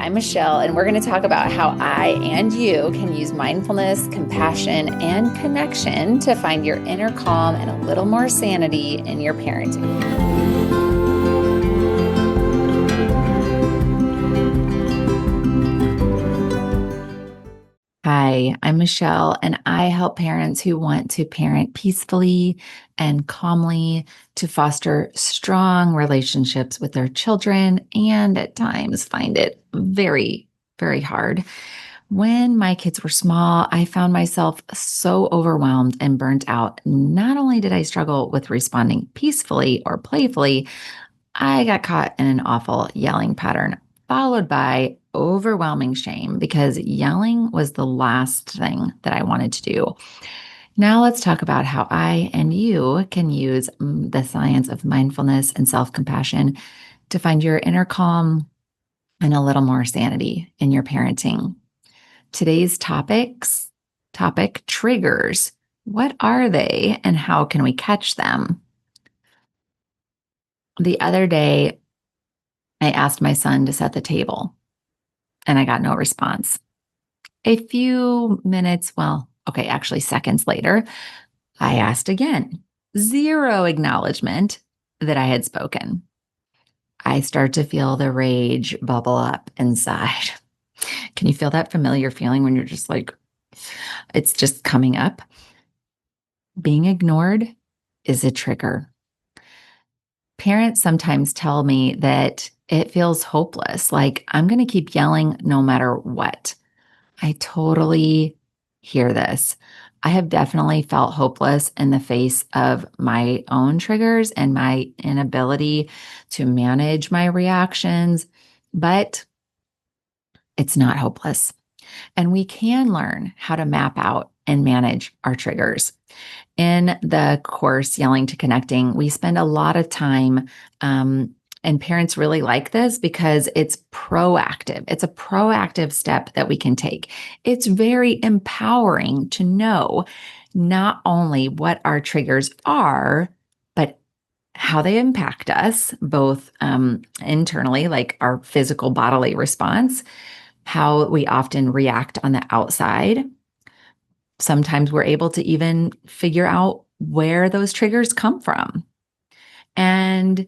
I'm Michelle, and we're going to talk about how I and you can use mindfulness, compassion, and connection to find your inner calm and a little more sanity in your parenting. Hi, I'm Michelle, and I help parents who want to parent peacefully and calmly to foster strong relationships with their children and at times find it very, very hard. When my kids were small, I found myself so overwhelmed and burnt out. Not only did I struggle with responding peacefully or playfully, I got caught in an awful yelling pattern, followed by overwhelming shame because yelling was the last thing that I wanted to do. Now, let's talk about how I and you can use the science of mindfulness and self compassion to find your inner calm and a little more sanity in your parenting. Today's topic triggers. What are they and how can we catch them? The other day, I asked my son to set the table and I got no response. A few minutes, actually seconds later, I asked again. Zero acknowledgement that I had spoken. I start to feel the rage bubble up inside. Can you feel that familiar feeling when you're just like, it's just coming up? Being ignored is a trigger. Parents sometimes tell me that it feels hopeless, like I'm going to keep yelling no matter what. I totally hear this. I have definitely felt hopeless in the face of my own triggers and my inability to manage my reactions, but it's not hopeless. And we can learn how to map out and manage our triggers. In the course, Yelling to Connecting, we spend a lot of time, and parents really like this because it's proactive. It's a proactive step that we can take. It's very empowering to know not only what our triggers are, but how they impact us, both internally, like our physical bodily response, how we often react on the outside. Sometimes we're able to even figure out where those triggers come from. And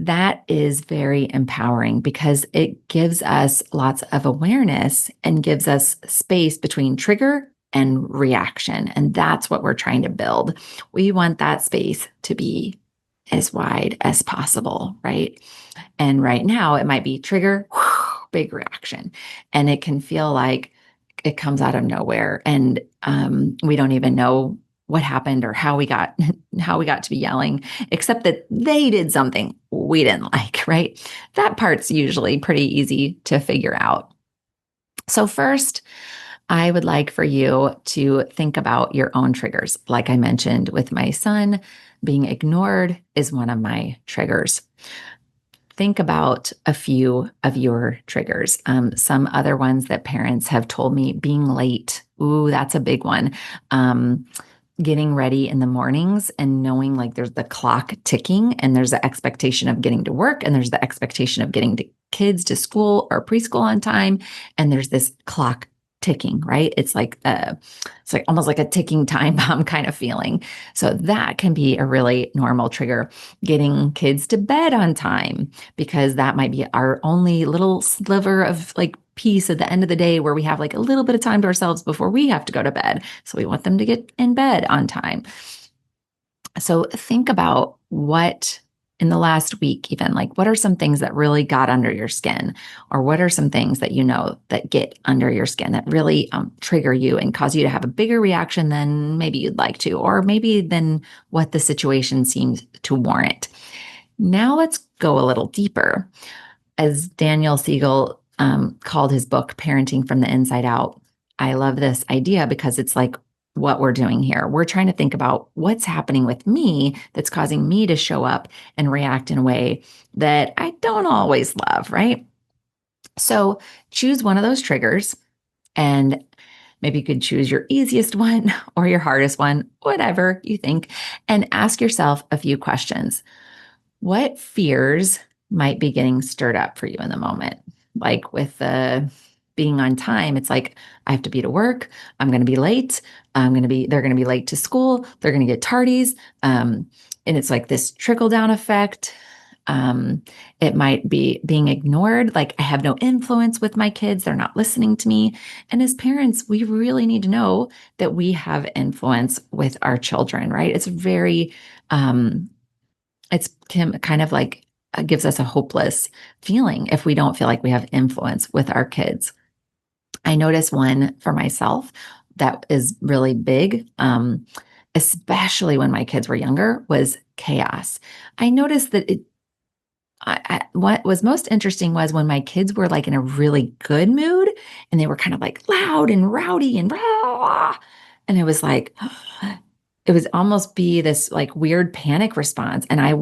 that is very empowering because it gives us lots of awareness and gives us space between trigger and reaction. And that's what we're trying to build. We want that space to be as wide as possible, right? And right now it might be trigger, big reaction. And it can feel like it comes out of nowhere. And we don't even know what happened or how we got to be yelling, except that they did something we didn't like, right? That part's usually pretty easy to figure out. So first, I would like for you to think about your own triggers. Like I mentioned with my son, being ignored is one of my triggers. Think about a few of your triggers. Some other ones that parents have told me, being late. Ooh, that's a big one. Getting ready in the mornings and knowing like there's the clock ticking and there's the expectation of getting to work and there's the expectation of getting the kids to school or preschool on time. And there's this clock ticking, right? It's like almost like a ticking time bomb kind of feeling. So that can be a really normal trigger. Getting kids to bed on time, because that might be our only little sliver of like peace at the end of the day where we have like a little bit of time to ourselves before we have to go to bed. So we want them to get in bed on time. So think about what in the last week, even like what are some things that really got under your skin, or what are some things that you know that get under your skin that really trigger you and cause you to have a bigger reaction than maybe you'd like to, or maybe than what the situation seems to warrant. Now let's go a little deeper. As Daniel Siegel called his book, Parenting from the Inside Out, I love this idea because it's like what we're doing here. We're trying to think about what's happening with me that's causing me to show up and react in a way that I don't always love, right? So choose one of those triggers, and maybe you could choose your easiest one or your hardest one, whatever you think, and ask yourself a few questions. What fears might be getting stirred up for you in the moment? Like with the being on time, it's like I have to be to work. I'm going to be late. They're going to be late to school. They're going to get tardies. And it's like this trickle down effect. Um, it might be being ignored. Like I have no influence with my kids. They're not listening to me. And as parents, we really need to know that we have influence with our children, right? Um, kind of like gives us a hopeless feeling if we don't feel like we have influence with our kids. I noticed one for myself that is really big, especially when my kids were younger, was chaos. I noticed that what was most interesting was when my kids were like in a really good mood and they were kind of like loud and rowdy and rah, and it was like, it was almost be this like weird panic response. And I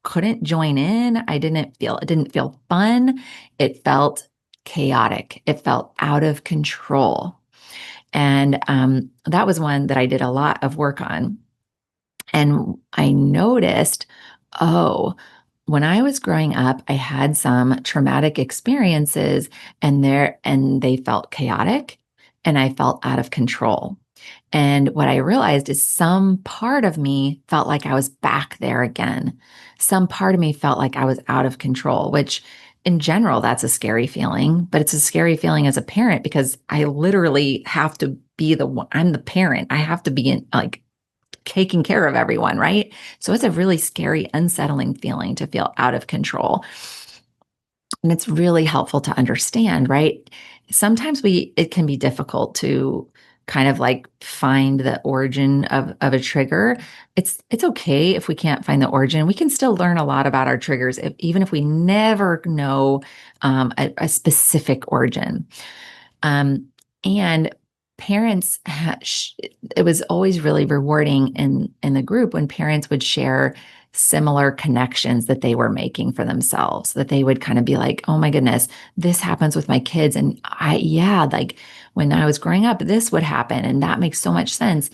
couldn't join in. It didn't feel fun. It felt chaotic. It felt out of control. And that was one that I did a lot of work on. And I noticed, oh, when I was growing up, I had some traumatic experiences and they felt chaotic and I felt out of control. And what I realized is some part of me felt like I was back there again. Some part of me felt like I was out of control, which in general, that's a scary feeling, but it's a scary feeling as a parent because I literally have to be the one, I'm the parent. I have to be in like taking care of everyone, right? So it's a really scary, unsettling feeling to feel out of control. And it's really helpful to understand, right? Sometimes it can be difficult to kind of like find the origin of a trigger. It's okay if we can't find the origin. We can still learn a lot about our triggers, even if we never know a specific origin. Um, and parents, it was always really rewarding in the group when parents would share similar connections that they were making for themselves, that they would kind of be like, oh my goodness, this happens with my kids. And yeah, like when I was growing up, this would happen. And that makes so much sense.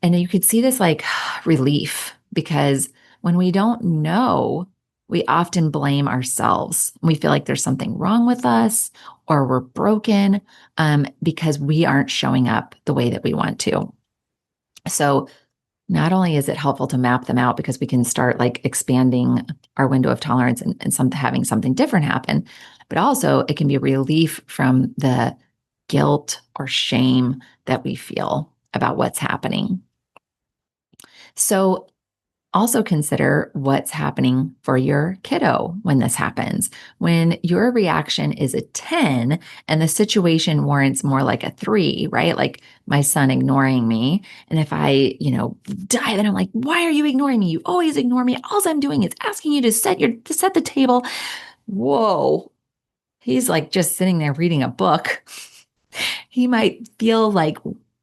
And you could see this like relief because when we don't know, we often blame ourselves. We feel like there's something wrong with us or we're broken because we aren't showing up the way that we want to. So not only is it helpful to map them out because we can start like expanding our window of tolerance and having something different happen, but also it can be a relief from the guilt or shame that we feel about what's happening. So also consider what's happening for your kiddo when this happens. When your reaction is a 10 and the situation warrants more like a 3, right? Like my son ignoring me. And if I, dive in, I'm like, why are you ignoring me? You always ignore me. All I'm doing is asking you to set the table. Whoa. He's like just sitting there reading a book. He might feel like,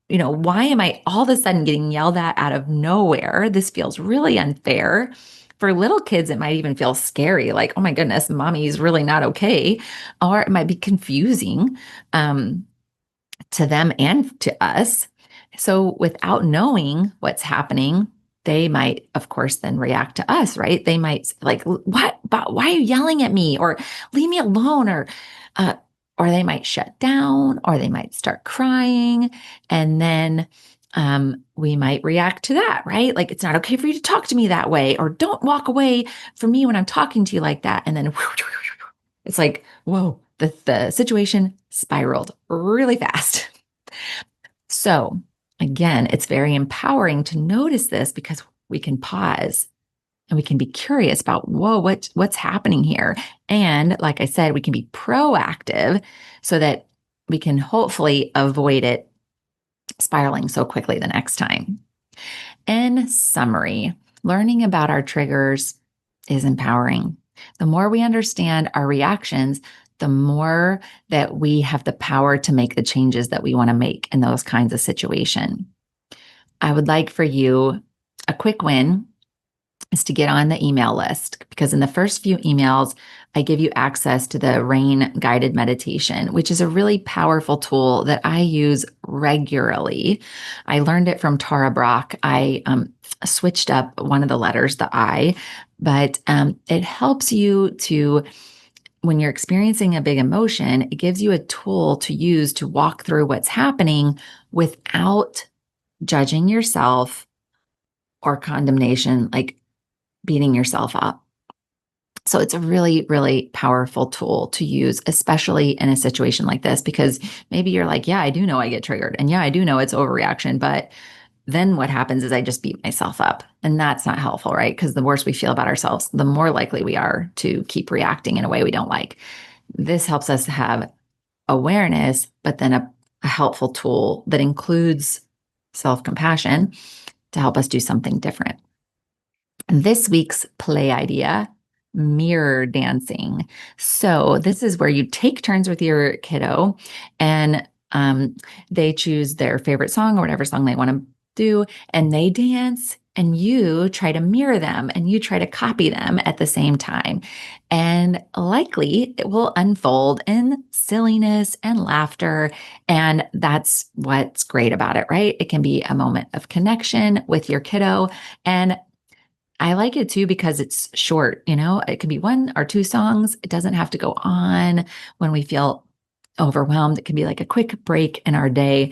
why am I all of a sudden getting yelled at out of nowhere? This feels really unfair. For little kids, it might even feel scary, like, oh my goodness, mommy's really not okay. Or it might be confusing to them and to us. So without knowing what's happening, they might, of course, then react to us, right? They might like, what? But why are you yelling at me? Or leave me alone? Uh, or they might shut down, or they might start crying, and then we might react to that, right? Like it's not okay for you to talk to me that way, or don't walk away from me when I'm talking to you like that. And then it's like, whoa, the situation spiraled really fast. So again, it's very empowering to notice this because we can pause and we can be curious about, whoa, what's happening here? And like I said, we can be proactive so that we can hopefully avoid it spiraling so quickly the next time. In summary, learning about our triggers is empowering. The more we understand our reactions, the more that we have the power to make the changes that we want to make in those kinds of situations. I would like for you a quick win is to get on the email list because in the first few emails, I give you access to the RAIN guided meditation, which is a really powerful tool that I use regularly. I learned it from Tara Brach. I switched up one of the letters, the I, but it helps you to when you're experiencing a big emotion, it gives you a tool to use to walk through what's happening without judging yourself or condemnation, like beating yourself up. So it's a really, really powerful tool to use, especially in a situation like this, because maybe you're like, yeah, I do know I get triggered. And yeah, I do know it's overreaction. But then what happens is I just beat myself up. And that's not helpful, right? Because the worse we feel about ourselves, the more likely we are to keep reacting in a way we don't like. This helps us to have awareness, but then a helpful tool that includes self compassion to help us do something different. This week's play idea, mirror dancing. So this is where you take turns with your kiddo and they choose their favorite song or whatever song they want to do, and they dance and you try to mirror them and you try to copy them at the same time. And likely it will unfold in silliness and laughter. And that's what's great about it, right? It can be a moment of connection with your kiddo. And I like it too because it's short, it could be one or two songs. It doesn't have to go on when we feel overwhelmed. It can be like a quick break in our day,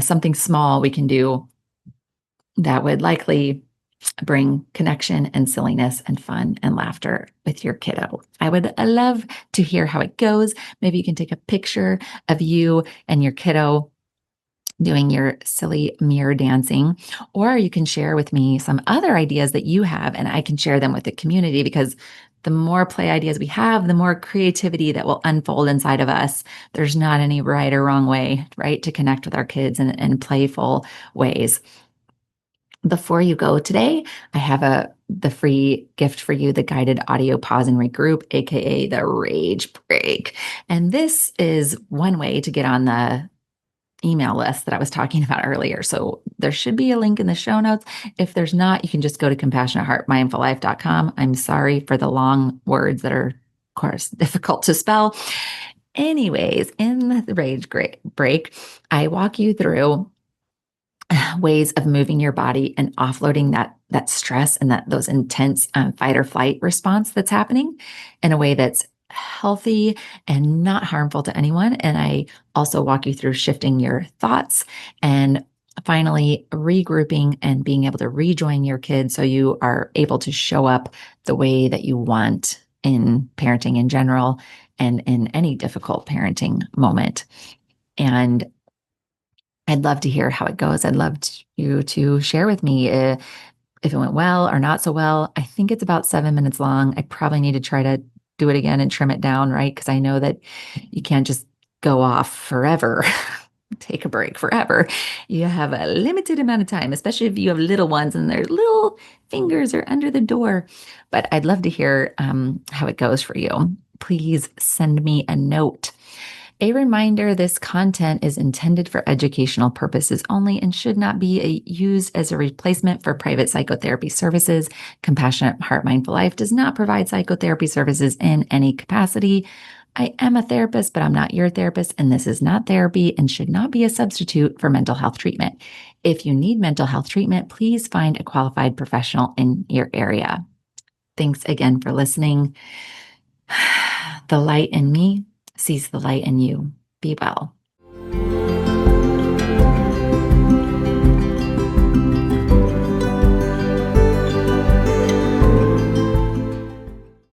something small we can do that would likely bring connection and silliness and fun and laughter with your kiddo. I would love to hear how it goes. Maybe you can take a picture of you and your kiddo doing your silly mirror dancing, or you can share with me some other ideas that you have, and I can share them with the community because the more play ideas we have, the more creativity that will unfold inside of us. There's not any right or wrong way, right, to connect with our kids in playful ways. Before you go today, I have the free gift for you, the guided audio pause and regroup, aka the rage break. And this is one way to get on the email list that I was talking about earlier. So there should be a link in the show notes. If there's not, you can just go to compassionateheartmindfullife.com. I'm sorry for the long words that are, of course, difficult to spell. Anyways, in the rage break, I walk you through ways of moving your body and offloading that stress and those intense fight or flight response that's happening in a way that's healthy and not harmful to anyone. And I also walk you through shifting your thoughts and finally regrouping and being able to rejoin your kids so you are able to show up the way that you want in parenting in general and in any difficult parenting moment. And I'd love to hear how it goes. I'd love you to share with me if it went well or not so well. I think it's about 7 minutes long. I probably need to try to do it again and trim it down, right? Because I know that you can't just go off forever, take a break forever. You have a limited amount of time, especially if you have little ones and their little fingers are under the door. But I'd love to hear how it goes for you. Please send me a note. A reminder, this content is intended for educational purposes only and should not be used as a replacement for private psychotherapy services. Compassionate Heart Mindful Life does not provide psychotherapy services in any capacity. I am a therapist, but I'm not your therapist, and this is not therapy and should not be a substitute for mental health treatment. If you need mental health treatment, please find a qualified professional in your area. Thanks again for listening. The light in me sees the light in you. Be well.